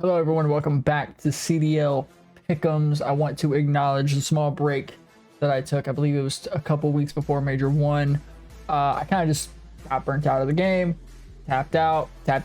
Hello everyone, welcome back to CDL Pick'ems. I want to acknowledge the small break that I took. I believe it was a couple weeks before Major 1. I kind of just got burnt out of the game, tapped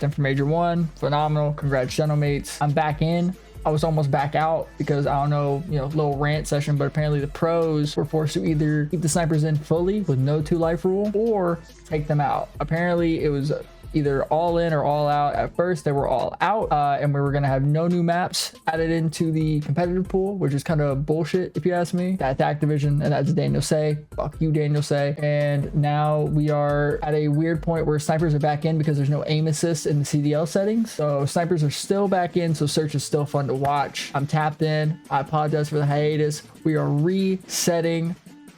in for Major 1. Phenomenal, congrats Gentlemates. I'm back in. I was almost back out because I don't know, little rant session, but apparently the pros were forced to either keep the snipers in fully with no 2-life rule or take them out. Apparently it was either all in or all out. At first they were all out, and we were gonna have no new maps added into the competitive pool, which is kind of bullshit if you ask me. That's Activision and that's Daniel Say. Fuck you, Daniel Say. And now we are at a weird point where snipers are back in because there's no aim assist in the CDL settings. So snipers are still back in, so search is still fun to watch. I'm tapped in. I apologize for the hiatus. We are resetting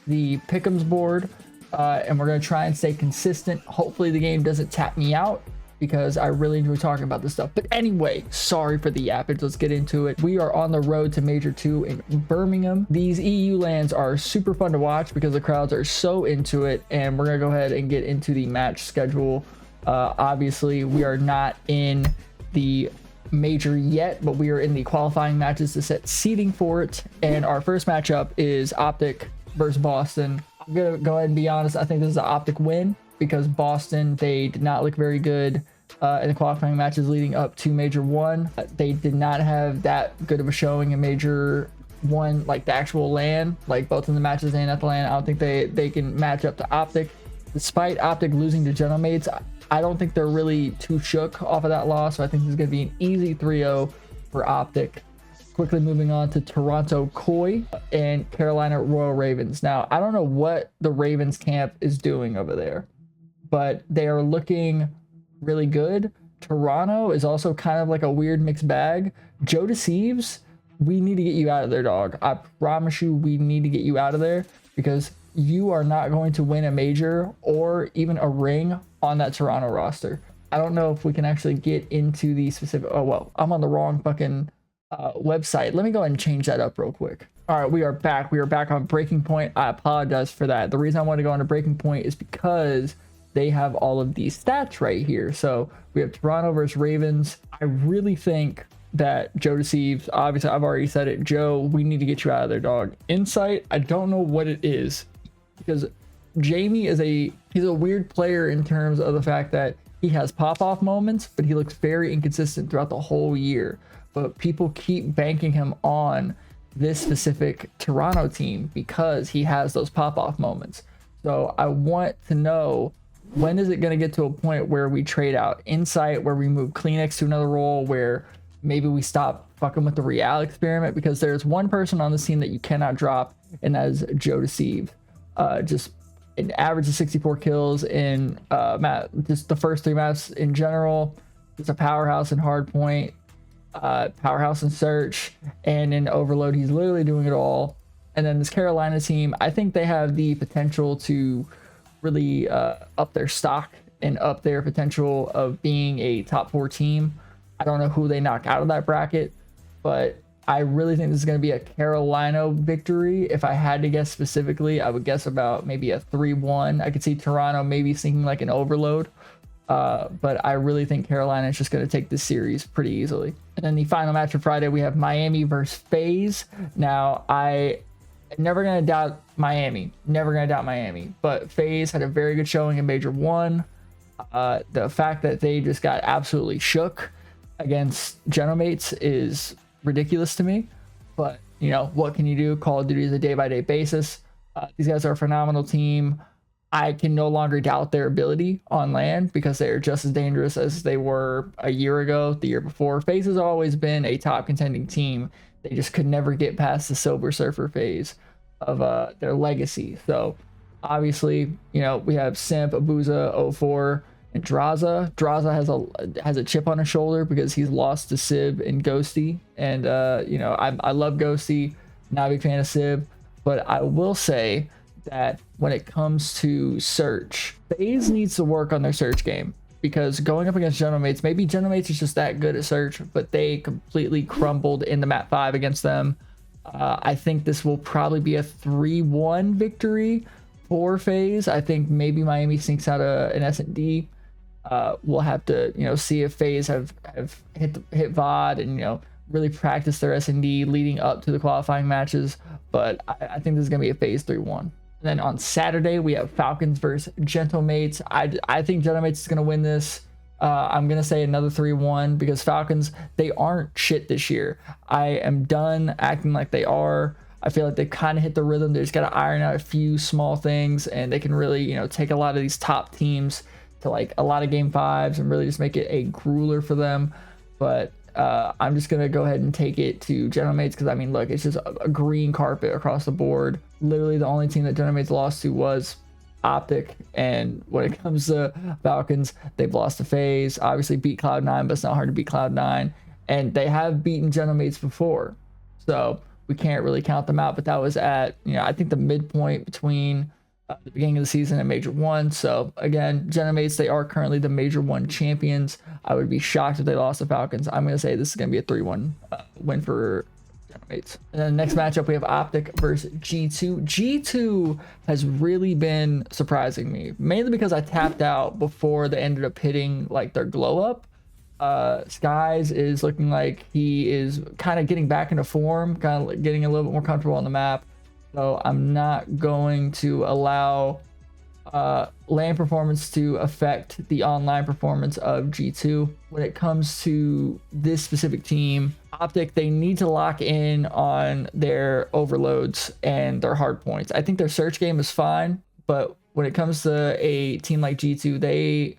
the Pick'ems board. And we're going to try and stay consistent. Hopefully the game doesn't tap me out because I really enjoy talking about this stuff. But anyway, sorry for the yappage. Let's get into it. We are on the road to Major 2 in Birmingham. These EU lands are super fun to watch because the crowds are so into it. And we're going to go ahead and get into the match schedule. Obviously, we are not in the Major yet, but we are in the qualifying matches to set seeding for it. And our first matchup is OpTic versus Boston. I'm gonna go ahead and be honest. I think this is an OpTic win because Boston, they did not look very good in the qualifying matches leading up to Major 1. They did not have that good of a showing in Major 1, like the actual LAN, like both in the matches and at the LAN. I don't think they can match up to OpTic. Despite OpTic losing to Gentlemates, I don't think they're really too shook off of that loss. So I think this is gonna be an easy 3-0 for OpTic. Quickly moving on to Toronto Koi and Carolina Royal Ravens. Now, I don't know what the Ravens camp is doing over there, but they are looking really good. Toronto is also kind of like a weird mixed bag. Joe Deceives, we need to get you out of there, dog. I promise you, we need to get you out of there because you are not going to win a major or even a ring on that Toronto roster. I don't know if we can actually get into the specific. Oh, well, I'm on the wrong fucking website. Let me go ahead and change that up real quick. All right, we are back. We are back on Breaking Point. I apologize for that. The reason I want to go on to Breaking Point is because they have all of these stats right here. So we have Toronto versus Ravens. I really think that Joe Deceives, obviously I've already said it, Joe, we need to get you out of there, dog. Insight, I don't know what it is because Jamie is he's a weird player in terms of the fact that he has pop-off moments, but he looks very inconsistent throughout the whole year. But people keep banking him on this specific Toronto team because he has those pop-off moments. So I want to know, when is it going to get to a point where we trade out Insight, where we move Kleenex to another role, where maybe we stop fucking with the Real experiment? Because there's one person on this team that you cannot drop, and that is Joe Deceive. Just an average of 64 kills in just the first 3 maps in general. It's a powerhouse in hardpoint. Powerhouse and search, and in overload he's literally doing it all. And then this Carolina team, I think they have the potential to really up their stock and up their potential of being a top 4 team. I don't know who they knock out of that bracket, but I really think this is going to be a Carolina victory. If I had to guess specifically, I would guess about maybe a 3-1. I could see Toronto maybe sinking like an overload. But I really think Carolina is just going to take this series pretty easily. And then the final match of Friday, we have Miami versus FaZe. Now, I am never going to doubt Miami. Never going to doubt Miami. But FaZe had a very good showing in Major 1. The fact that they just got absolutely shook against Gentlemates is ridiculous to me. But, what can you do? Call of Duty is a day-by-day basis. These guys are a phenomenal team. I can no longer doubt their ability on land because they are just as dangerous as they were a year ago, the year before. FaZe has always been a top contending team. They just could never get past the Silver Surfer phase of their legacy. So obviously, we have Simp, Abuza, 04, and Draza. Draza has a chip on his shoulder because he's lost to Sib and Ghosty. And I love Ghosty, not a big fan of Sib, but I will say that when it comes to search, FaZe needs to work on their search game because going up against Gentlemates, maybe Gentlemates is just that good at search, but they completely crumbled in the map 5 against them. I think this will probably be a 3-1 victory for FaZe. I think maybe Miami sneaks out an S&D. We'll have to, see if FaZe have hit VOD and, really practice their S&D leading up to the qualifying matches. But I think this is going to be a FaZe 3-1. And then on Saturday, we have Falcons versus Gentlemates. I think Gentlemates is going to win this. I'm going to say another 3-1 because Falcons, they aren't shit this year. I am done acting like they are. I feel like they've kind of hit the rhythm. They just got to iron out a few small things, and they can really, take a lot of these top teams to like a lot of game 5s and really just make it a grueler for them. But I'm just going to go ahead and take it to Gentlemates because, I mean, look, it's just a green carpet across the board. Literally the only team that Gentlemates lost to was OpTic, and when it comes to Falcons, they've lost to FaZe. Obviously beat Cloud9, but it's not hard to beat Cloud9, and they have beaten Gentlemates before, so we can't really count them out. But that was at, I think the midpoint between the beginning of the season and Major 1. So again, Gentlemates, they are currently the Major 1 champions. I would be shocked if they lost to Falcons. I'm going to say this is going to be a 3-1 win for Gentlemates. And then the next matchup, we have OpTic versus G2. G2 has really been surprising me, mainly because I tapped out before they ended up hitting like their glow up. Skies is looking like he is kind of getting back into form, kind of getting a little bit more comfortable on the map. So I'm not going to allow LAN performance to affect the online performance of G2. When it comes to this specific team, OpTic, they need to lock in on their overloads and their hard points. I think their search game is fine, but when it comes to a team like G2, they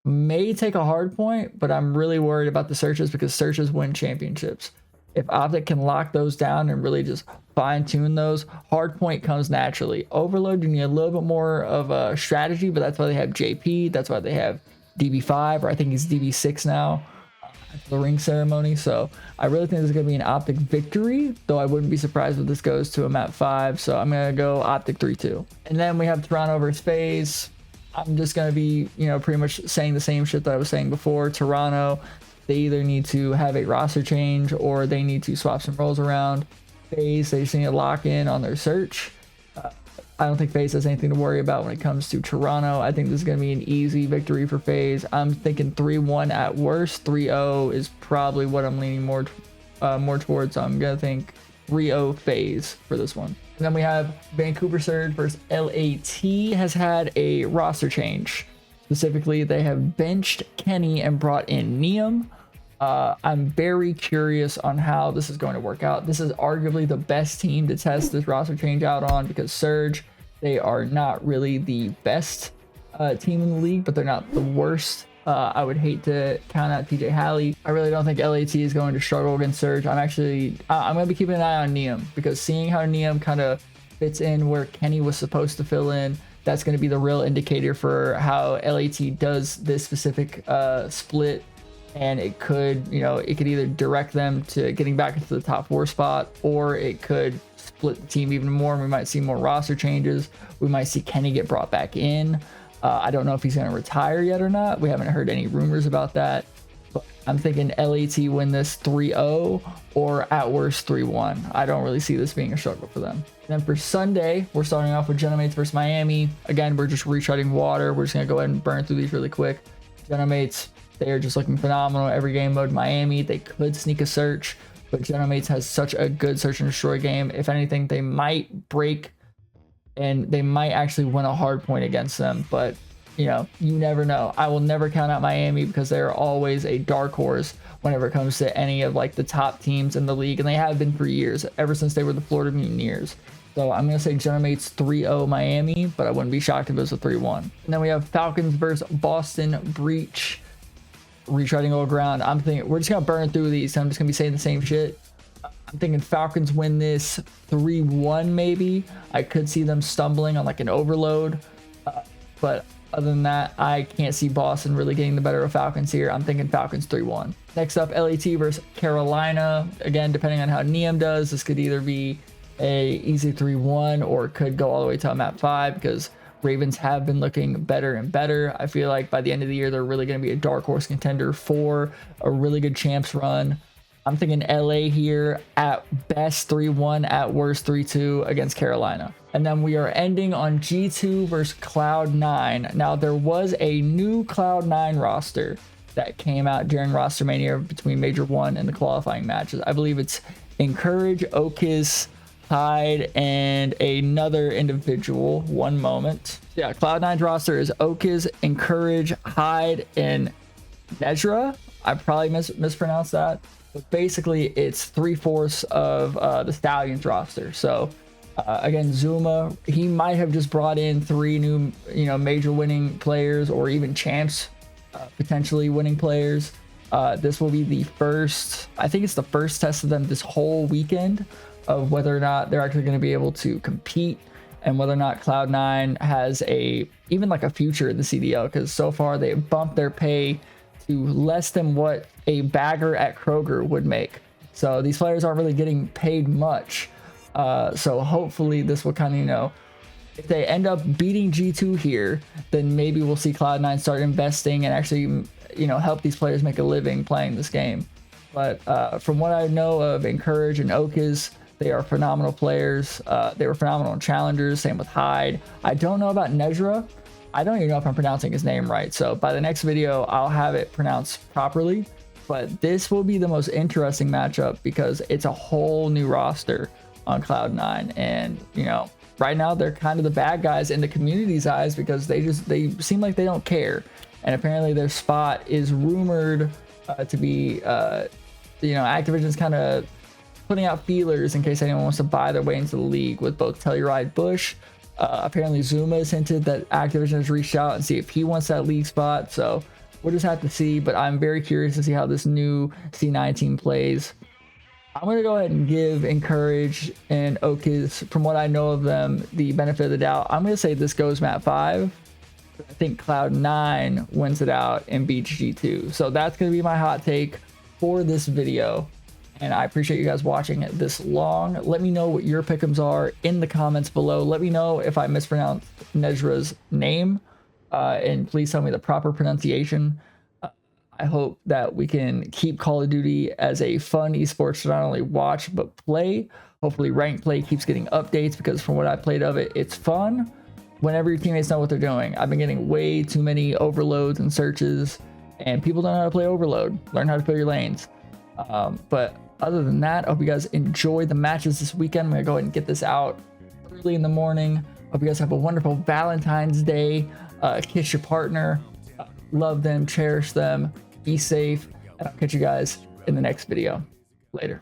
may take a hard point, but I'm really worried about the searches because searches win championships. If OpTic can lock those down and really just fine tune those, hard point comes naturally. Overload, you need a little bit more of a strategy, but that's why they have JP. That's why they have DB5, or I think he's DB6 now, the ring ceremony. So I really think this is going to be an OpTic victory, though I wouldn't be surprised if this goes to a map 5. So I'm going to go OpTic 3-2. And then we have Toronto versus FaZe. I'm just going to be, pretty much saying the same shit that I was saying before. Toronto, they either need to have a roster change or they need to swap some roles around. FaZe, they just need to lock in on their search. I don't think FaZe has anything to worry about when it comes to Toronto. I think this is going to be an easy victory for FaZe. I'm thinking 3-1 at worst. 3-0 is probably what I'm leaning more towards. So I'm going to think 3-0 FaZe for this one. And then we have Vancouver Surge versus LAT has had a roster change. Specifically, they have benched Kenny and brought in Nium. I'm very curious on how this is going to work out. This is arguably the best team to test this roster change out on because Surge, they are not really the best team in the league, but they're not the worst. I would hate to count out TJ Halley. I really don't think LAT is going to struggle against Surge. I'm going to be keeping an eye on Nium because seeing how Nium kind of fits in where Kenny was supposed to fill in, that's going to be the real indicator for how LAT does this specific split. And it could, it could either direct them to getting back into the top 4 spot, or it could split the team even more. And we might see more roster changes. We might see Kenny get brought back in. I don't know if he's going to retire yet or not. We haven't heard any rumors about that. But I'm thinking LAT win this 3-0 or at worst 3-1. I don't really see this being a struggle for them. And then for Sunday, we're starting off with Gentlemates versus Miami. Again, we're just retreading water. We're just going to go ahead and burn through these really quick. Gentlemates, they are just looking phenomenal every game mode. Miami, they could sneak a search, but Gentlemates has such a good search and destroy game. If anything, they might break and they might actually win a hard point against them. But, you never know. I will never count out Miami because they are always a dark horse whenever it comes to any of like the top teams in the league. And they have been for years, ever since they were the Florida Mutineers. So I'm going to say Gentlemates 3-0 Miami, but I wouldn't be shocked if it was a 3-1. And then we have Falcons versus Boston Breach. Retreading old ground. I'm thinking we're just gonna burn through these. I'm just gonna be saying the same shit. I'm thinking Falcons win this 3-1 maybe. I could see them stumbling on like an overload, but other than that, I can't see Boston really getting the better of Falcons here. I'm thinking Falcons 3-1. Next up, LAT versus Carolina. Again, depending on how Nium does, this could either be a easy 3-1 or it could go all the way to a map 5 because Ravens have been looking better and better. I feel like by the end of the year, they're really going to be a dark horse contender for a really good champs run. I'm thinking LA here, at best 3-1, at worst 3-2 against Carolina. And then we are ending on G2 versus Cloud9. Now, there was a new Cloud9 roster that came out during Roster Mania between Major 1 and the qualifying matches. I believe it's Encourage, Okis, Hyde, and another individual. One moment. Yeah, Cloud9's roster is Okis, Encourage, Hyde, and Nezra. I probably mispronounced that. But basically, it's 3/4 of the Stallions roster. So, again, Zuma, he might have just brought in 3 new, major winning players, or even champs, potentially winning players. This will be the first, I think it's the first test of them this whole weekend, of whether or not they're actually going to be able to compete, and whether or not Cloud9 has even like a future in the CDL, because so far they bumped their pay to less than what a bagger at Kroger would make. So these players aren't really getting paid much. So hopefully this will kind of, if they end up beating G2 here, then maybe we'll see Cloud9 start investing and actually, help these players make a living playing this game. But from what I know of Encourage and Okis, they are phenomenal players. They were phenomenal challengers. Same with Hyde. I don't know about Nezra. I don't even know if I'm pronouncing his name right. So by the next video, I'll have it pronounced properly. But this will be the most interesting matchup because it's a whole new roster on Cloud9. And, right now they're kind of the bad guys in the community's eyes because they seem like they don't care. And apparently their spot is rumored to be, Activision's kind of putting out feelers in case anyone wants to buy their way into the league with both Telluride Bush. Apparently Zuma has hinted that Activision has reached out and see if he wants that league spot. So we'll just have to see, but I'm very curious to see how this new C9 team plays. I'm going to go ahead and give Encourage and Okis, from what I know of them, the benefit of the doubt. I'm going to say this goes map 5. I think Cloud9 wins it out and beats G2. So that's going to be my hot take for this video. And I appreciate you guys watching it this long. Let me know what your pick'ems are in the comments below. Let me know if I mispronounced Nezra's name. And please tell me the proper pronunciation. I hope that we can keep Call of Duty as a fun esports to not only watch, but play. Hopefully ranked play keeps getting updates, because from what I played of it, it's fun whenever your teammates know what they're doing. I've been getting way too many overloads and searches, and people don't know how to play overload. Learn how to play your lanes. But other than that, I hope you guys enjoy the matches this weekend. I'm going to go ahead and get this out early in the morning. Hope you guys have a wonderful Valentine's Day. Kiss your partner. Love them. Cherish them. Be safe. And I'll catch you guys in the next video. Later.